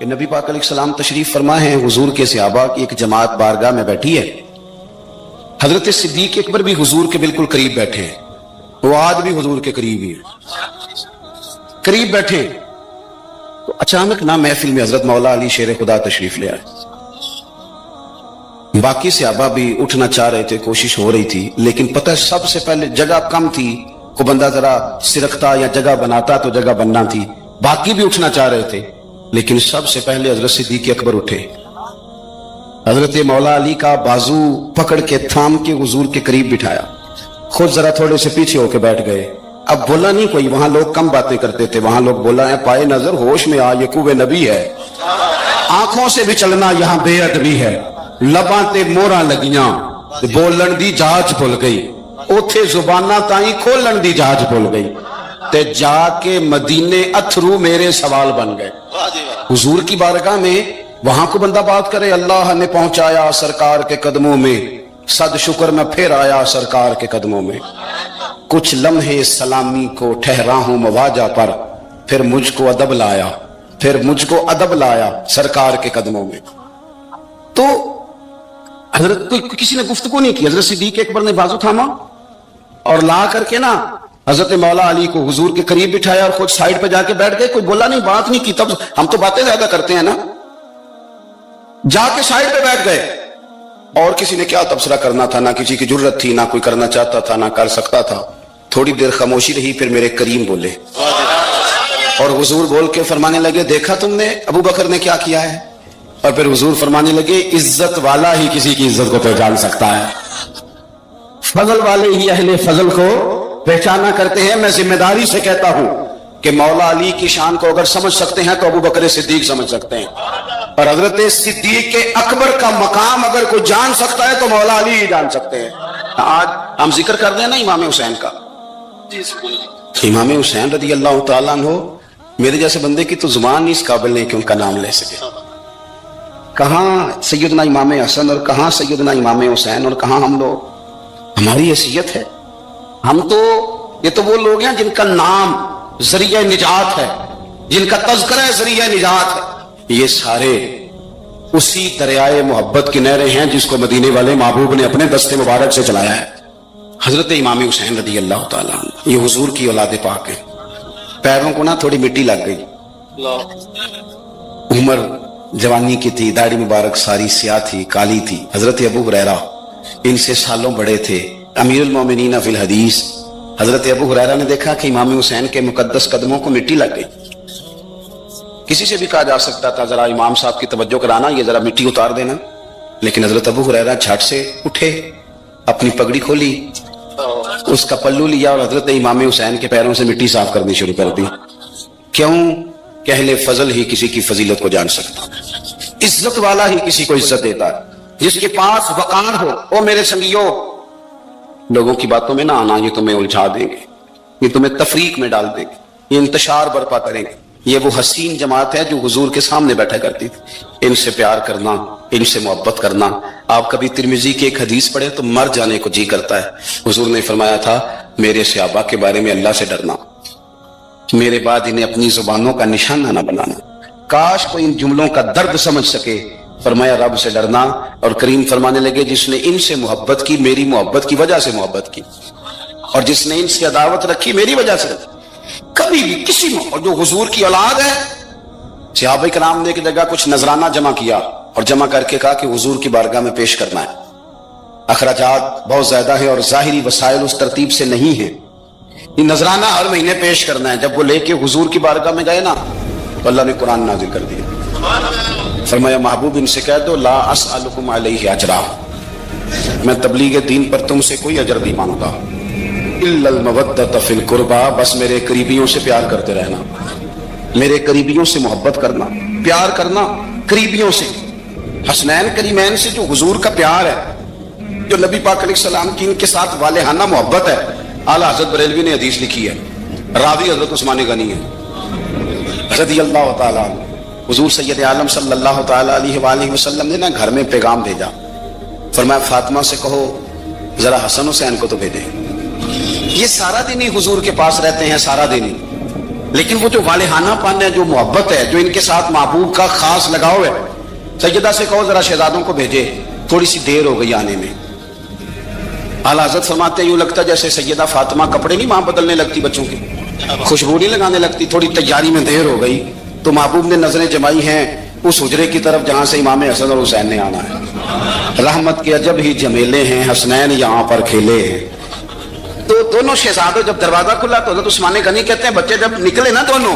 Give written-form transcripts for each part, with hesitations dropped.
کہ نبی پاک علیہ السلام تشریف فرما ہیں، حضور کے صحابہ کی ایک جماعت بارگاہ میں بیٹھی ہے، حضرت صدیق اکبر بھی حضور کے بالکل قریب بیٹھے ہیں، وہ آج بھی حضور کے قریب ہی قریب بیٹھے، تو اچانک نہ محفل میں حضرت مولا علی شیر خدا تشریف لے آئے۔ باقی صحابہ بھی اٹھنا چاہ رہے تھے، کوشش ہو رہی تھی، لیکن پتہ سب سے پہلے جگہ کم تھی، کو بندہ ذرا سرکتا یا جگہ بناتا تو جگہ بننا تھی، باقی بھی اٹھنا چاہ رہے تھے، لیکن سب سے پہلے حضرت صدیق اکبر اٹھے، حضرت مولا علی کا بازو پکڑ کے تھام کے حضور کے قریب بٹھایا، خود ذرا تھوڑے سے پیچھے ہو کے بیٹھ گئے۔ اب بولا نہیں کوئی، وہاں لوگ کم باتیں کرتے تھے، وہاں لوگ بولا ہے پائے نظر ہوش میں آ، یہ کوے نبی ہے، آنکھوں سے بھی چلنا یہاں بے ادبی ہے، لباں تے موراں لگیاں بولن دی جاچ بھول گئی، اوتھے زباناں تائیں کھولن دی جاچ بھول گئی، تے جا کے مدینے اتھرو میرے سوال بن گئے۔ حضور کی بارگاہ میں وہاں کو بندہ بات کرے، اللہ نے پہنچایا سرکار کے قدموں میں، صد شکر میں پھر آیا سرکار کے قدموں میں، کچھ لمحے سلامی کو ٹھہرا ہوں مواجہ پر، پھر مجھ کو ادب لایا، پھر مجھ کو ادب لایا سرکار کے قدموں میں۔ تو حضرت کسی نے گفتگو نہیں کی، حضرت صدیق اکبر نے بازو تھاما اور لا کر کے نا حضرت مولا علی کو حضور کے قریب بٹھایا اور خود سائیڈ پہ جا کے بیٹھ گئے، کوئی بولا نہیں، بات نہیں کی۔ تب ہم تو باتیں زیادہ کرتے ہیں نا، جا کے سائیڈ پہ بیٹھ گئے، اور کسی نے کیا تبصرہ کرنا تھا، نہ کسی کی جرت تھی، نہ کوئی کرنا چاہتا تھا، نہ کر سکتا تھا۔ تھوڑی دیر خاموشی رہی، پھر میرے کریم بولے اور حضور بول کے فرمانے لگے، دیکھا تم نے ابو بکر نے کیا کیا ہے؟ اور پھر حضور فرمانے لگے، عزت والا ہی کسی کی عزت کو پہچان سکتا ہے، فضل والے ہی اہل فضل کو پہچانا کرتے ہیں۔ میں ذمہ داری سے کہتا ہوں کہ مولا علی کی شان کو اگر سمجھ سکتے ہیں تو ابو بکر صدیق سمجھ سکتے ہیں، اور حضرت صدیق کے اکبر کا مقام اگر کوئی جان سکتا ہے تو مولا علی ہی جان سکتے ہیں۔ آج ہم ذکر کر رہے ہیں نا امام حسین کا، امام حسین رضی اللہ تعالیٰ عنہ، میرے جیسے بندے کی تو زبان نہیں اس قابل نہیں کہ ان کا نام لے سکے۔ کہاں سیدنا امام حسن اور کہاں سیدنا امام حسین اور کہاں ہم لوگ، ہماری حیثیت ہے، ہم تو یہ تو وہ لوگ ہیں جن کا نام ذریعہ نجات ہے، جن کا تذکرہ ذریعہ نجات ہے، یہ سارے اسی دریائے محبت کی نہریں ہیں جس کو مدینے والے محبوب نے اپنے دستے مبارک سے چلایا ہے۔ حضرت امام حسین رضی اللہ تعالیٰ عنہ یہ حضور کی اولاد پاک ہے، پیروں کو نا تھوڑی مٹی لگ گئی، عمر جوانی کی تھی، داڑھی مبارک ساری سیاہ تھی، کالی تھی۔ حضرت ابو ہریرہ ان سے سالوں بڑے تھے، امیر المومنین فی الحدیث۔ حضرت ابو ہریرہ نے دیکھا کہ امام حسین کے مقدس قدموں کو مٹی لگ گئی۔ کسی سے بھی کہا جا سکتا تھا ذرا امام صاحب کی توجہ کرانا، یہ ذرا مٹی اتار دینا، لیکن حضرت ابو ہریرہ جھٹ سے اٹھے، اپنی پگڑی کھولی، اس کا پلو لیا اور حضرت امام حسین کے پیروں سے مٹی صاف کرنی شروع کر دی۔ کیوں کہ اہل فضل ہی کسی کی فضیلت کو جان سکتا، عزت والا ہی کسی کو عزت دیتا ہے، جس کے پاس وقار ہو۔ او میرے سنگیو، لوگوں کی باتوں میں نہ آنا، یہ تمہیں الجھا دیں گے، یہ تمہیں تفریق میں ڈال دیں گے، یہ انتشار برپا کریں گے۔ یہ وہ حسین جماعت ہے جو حضور کے سامنے بیٹھا کرتی تھی۔ ان سے پیار کرنا، ان سے محبت کرنا۔ آپ کبھی ترمذی کی ایک حدیث پڑھے تو مر جانے کو جی کرتا ہے۔ حضور نے فرمایا تھا، میرے صحابہ کے بارے میں اللہ سے ڈرنا، میرے بعد انہیں اپنی زبانوں کا نشانہ نہ بنانا۔ کاش کوئی ان جملوں کا درد سمجھ سکے۔ فرمایا رب سے ڈرنا، اور کریم فرمانے لگے جس نے ان سے محبت کی میری محبت کی وجہ سے محبت کی، اور جس نے ان سے عداوت رکھی میری وجہ سے رکھی۔ کبھی بھی کسی میں، اور جو حضور کی اولاد ہے، صحابہ کرام نے ایک جگہ کچھ نذرانہ جمع کیا اور جمع کر کے کہا کہ حضور کی بارگاہ میں پیش کرنا ہے۔ اخراجات بہت زیادہ ہیں اور ظاہری وسائل اس ترتیب سے نہیں ہیں، یہ نذرانہ ہر مہینے پیش کرنا ہے۔ جب وہ لے کے حضور کی بارگاہ میں گئے نا تو اللہ نے قرآن نازل کر دیا، فرمایا محبوب ان سے کہہ دو لا اسألکم علیہ اجرا، میں تبلیغ دین پر تم سے کوئی اجر نہیں مانگتا، الا المودۃ فی القربى، بس میرے قریبیوں سے پیار کرتے رہنا، میرے قریبیوں سے محبت کرنا، پیار کرنا قریبیوں سے، حسنین کریمین سے جو حضور کا پیار ہے، جو نبی پاک علیہ السلام کی ان کے ساتھ والہانہ محبت ہے۔ اعلیٰ حضرت بریلوی نے حدیث لکھی ہے، راوی حضرت عثمان غنی ہے رضی اللہ تعالیٰ عنہ۔ حضور سید عالم صلی اللہ تعالیٰ علیہ وآلہ وسلم نے نا گھر میں پیغام بھیجا، فرمایا فاطمہ سے کہو ذرا حسن حسین کو تو بھیجیں۔ یہ سارا دن ہی حضور کے پاس رہتے ہیں، سارا دن ہی لیکن وہ جو والہانہ پن ہے, جو محبت ہے, جو ان کے ساتھ محبوب کا خاص لگاؤ ہے. سیدہ سے کہو ذرا شہزادوں کو بھیجے, تھوڑی سی دیر ہو گئی آنے میں. اعلیٰ حضرت فرماتے ہیں یوں لگتا جیسے سیدہ فاطمہ کپڑے نہیں وہاں بدلنے لگتی بچوں کے, خوشبو نہیں لگانے لگتی, تھوڑی تیاری میں دیر ہو گئی تو محبوب نے نظریں جمائی ہیں اس حجرے کی طرف جہاں سے امام حسن اور حسین نے آنا ہے. رحمت کے عجب ہی جمیلے ہیں, حسنین یہاں پر کھیلے ہیں. تو دونوں شہزادوں جب دروازہ کھلا تو حضرت عثمان غنی کہتے ہیں بچے جب نکلے نا دونوں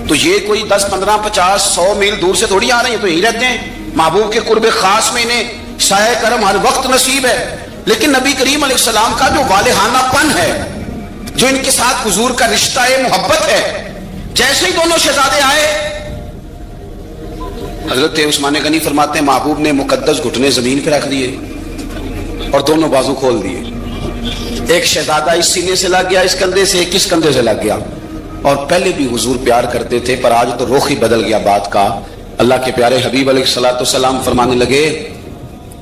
تو یہ کوئی 10 15 50 100 میل دور سے تھوڑی آ رہے ہیں, تو یہی رہتے ہیں. محبوب کے قرب خاص میں انہیں سایہ کرم ہر وقت نصیب ہے. لیکن نبی کریم علیہ السلام کا جو والہانہ پن ہے, جو ان کے ساتھ حضور کا رشتہ محبت ہے, جیسے ہی دونوں شہزادے آئے حضرت عثمان غنی فرماتے ہیں محبوب نے مقدس گھٹنے زمین پہ رکھ دیے اور دونوں بازو کھول دیے. ایک شہزادہ اس سینے سے لگ گیا اس کندھے سے, ایک اس کندھے سے لگ گیا. اور پہلے بھی حضور پیار کرتے تھے پر آج تو رخ ہی بدل گیا بات کا. اللہ کے پیارے حبیب علیہ الصلوۃ والسلام فرمانے لگے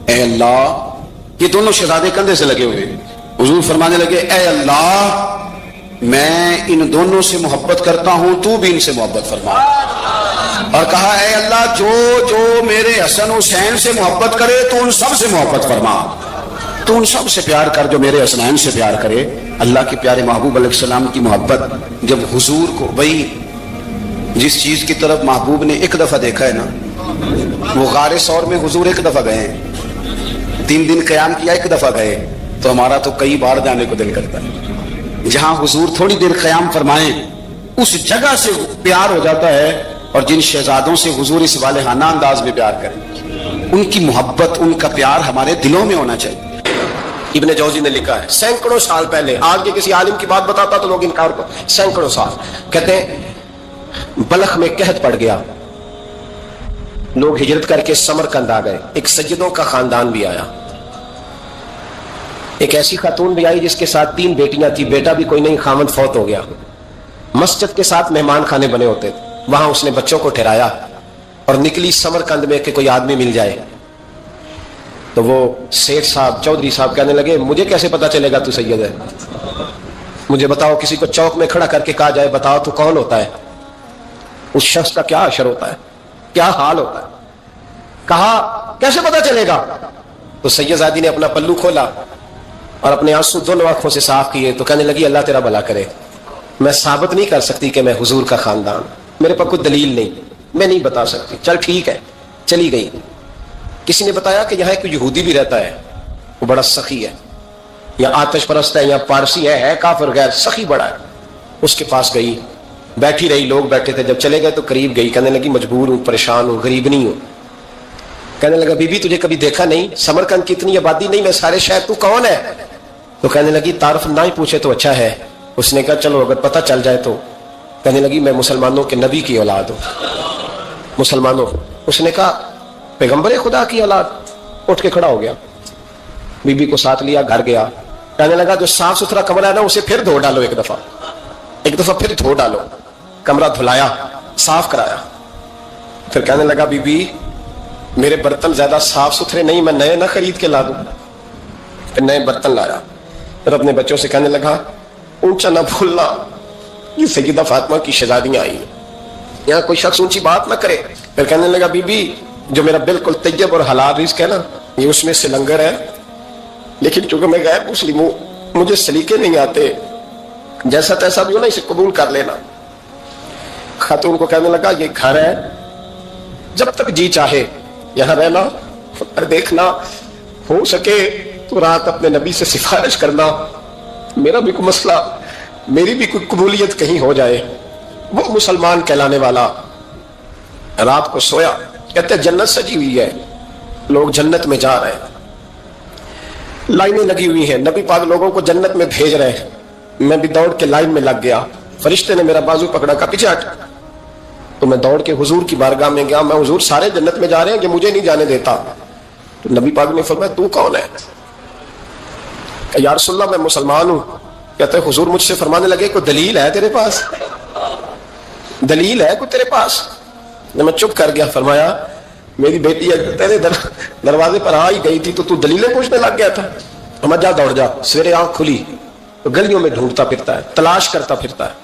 اے اللہ, یہ دونوں شہزادے کندھے سے لگے ہوئے, حضور فرمانے لگے اے اللہ میں ان دونوں سے محبت کرتا ہوں, تو بھی ان سے محبت فرما. اور کہا اے اللہ جو جو میرے حسن حسین سے محبت کرے تو ان سب سے محبت فرما, تو ان سب سے پیار کر جو میرے حسنین سے پیار کرے. اللہ کے پیارے محبوب علیہ السلام کی محبت جب حضور کو, وہی جس چیز کی طرف محبوب نے ایک دفعہ دیکھا ہے نا, وہ غار ثور میں حضور ایک دفعہ گئے ہیں, 3 دن قیام کیا ایک دفعہ گئے, تو ہمارا تو کئی بار جانے کو دل کرتا ہے. جہاں حضور تھوڑی دیر قیام فرمائیں اس جگہ سے پیار ہو جاتا ہے. اور جن شہزادوں سے حضور اس والہانہ انداز میں پیار کریں, ان کی محبت ان کا پیار ہمارے دلوں میں ہونا چاہیے. ابن جوزی نے لکھا ہے سینکڑوں سال پہلے, آج کے کسی عالم کی بات بتاتا تو لوگ انکار کرتے, سینکڑوں سال. کہتے ہیں بلخ میں قحط پڑ گیا, لوگ ہجرت کر کے سمرقند آ گئے. ایک سیدوں کا خاندان بھی آیا, ایک ایسی خاتون بھی آئی جس کے ساتھ 3 بیٹیاں تھی, بیٹا بھی کوئی نہیں, خامد فوت ہو گیا. مسجد کے ساتھ مہمان خانے بنے ہوتے تھے, وہاں اس نے بچوں کو ٹھہرایا اور نکلی سمرقند میں کہ کوئی آدمی مل جائے. تو وہ سیٹھ صاحب چودھری صاحب کہنے لگے مجھے کیسے پتا چلے گا تو سید ہے, مجھے بتاؤ. کسی کو چوک میں کھڑا کر کے کہا جائے بتاؤ تو کون ہوتا ہے, اس شخص کا کیا اشر ہوتا ہے, کیا حال ہوتا ہے. کہا کیسے پتا چلے گا؟ تو سید زادی نے اپنا پلو کھولا اور اپنے آنسو دونوں آنکھوں سے صاف کیے, تو کہنے لگی اللہ تیرا بھلا کرے, میں ثابت نہیں کر سکتی کہ میں حضور کا خاندان, میرے پاس کوئی دلیل نہیں, میں نہیں بتا سکتی. چل ٹھیک ہے, چلی گئی. کسی نے بتایا کہ یہاں ایک یہودی بھی رہتا ہے, وہ بڑا سخی ہے, یا آتش پرست ہے, یا پارسی ہے کافر غیر, سخی بڑا ہے. اس کے پاس گئی, بیٹھی رہی, لوگ بیٹھے تھے, جب چلے گئے تو قریب گئی, کہنے لگی مجبور ہوں, پریشان ہوں, غریب نہیں ہوں. کہنے لگا بی بی تجھے کبھی دیکھا نہیں, سمرقند کی اتنی آبادی نہیں, میں سارے شہر, تو کون ہے؟ تو کہنے لگی تعارف نہ ہی پوچھے تو اچھا ہے. اس نے کہا چلو اگر پتہ چل جائے تو. کہنے لگی میں مسلمانوں کے نبی کی اولاد ہوں. مسلمانوں. اس نے کہا پیغمبر خدا کی اولاد. اٹھ کے کھڑا ہو گیا, بی بی کو ساتھ لیا, گھر گیا. کہنے لگا جو صاف ستھرا کمرہ ہے نا اسے پھر دھو ڈالو, ایک دفعہ پھر دھو ڈالو. کمرہ دھلایا, صاف کرایا. پھر کہنے لگا بی بی میرے برتن زیادہ صاف ستھرے نہیں, میں نئے نہ خرید کے لا دوں. پھر نئے برتن لایا. پھر اپنے بچوں سے کہنے لگا اونچا نہ بھولنا, یہ سیدہ فاطمہ کی شہزادیاں آئی, یہاں کوئی شخص اونچی بات نہ کرے. پھر کہنے لگا بی بی جو میرا بالکل طیب اور حلال رزق ہے نا, یہ اس میں سے لنگر ہے, لیکن چونکہ میں غیر مسلم ہوں, مجھے سلیقے نہیں آتے, جیسا تیسا بھی ہو نا اسے قبول کر لینا. خاتون کو کہنے لگا یہ گھر ہے, جب تک جی چاہے یہاں رہنا, اور دیکھنا ہو سکے تو رات اپنے نبی سے سفارش کرنا, میرا بھی کوئی مسئلہ, میری بھی کوئی قبولیت کہیں ہو جائے. وہ مسلمان کہلانے والا رات کو سویا, کہتے جنت سجی ہوئی ہے, لوگ جنت میں جا رہے ہیں, لائنیں لگی ہوئی ہیں, نبی پاک لوگوں کو جنت میں بھیج رہے ہیں. میں بھی دوڑ کے لائن میں لگ گیا, فرشتے نے میرا بازو پکڑا, کہا پیچھے ہٹ. تو میں دوڑ کے حضور کی بارگاہ میں گیا, میں حضور سارے جنت میں جا رہے ہیں کہ مجھے نہیں جانے دیتا. تو نبی پاک نے فرمایا تو کون ہے؟ کہ یا رسول اللہ میں مسلمان ہوں. کہتے حضور مجھ سے فرمانے لگے کوئی دلیل ہے تیرے پاس, دلیل ہے کوئی تیرے پاس؟ میں چپ کر گیا. فرمایا میری بیٹی تیرے دروازے پر آ ہی گئی تھی تو دلیلیں پوچھنے لگ گیا تھا. میں جا دوڑ جا. سویرے آنکھ کھلی تو گلیوں میں ڈھونڈتا پھرتا ہے, تلاش کرتا پھرتا ہے.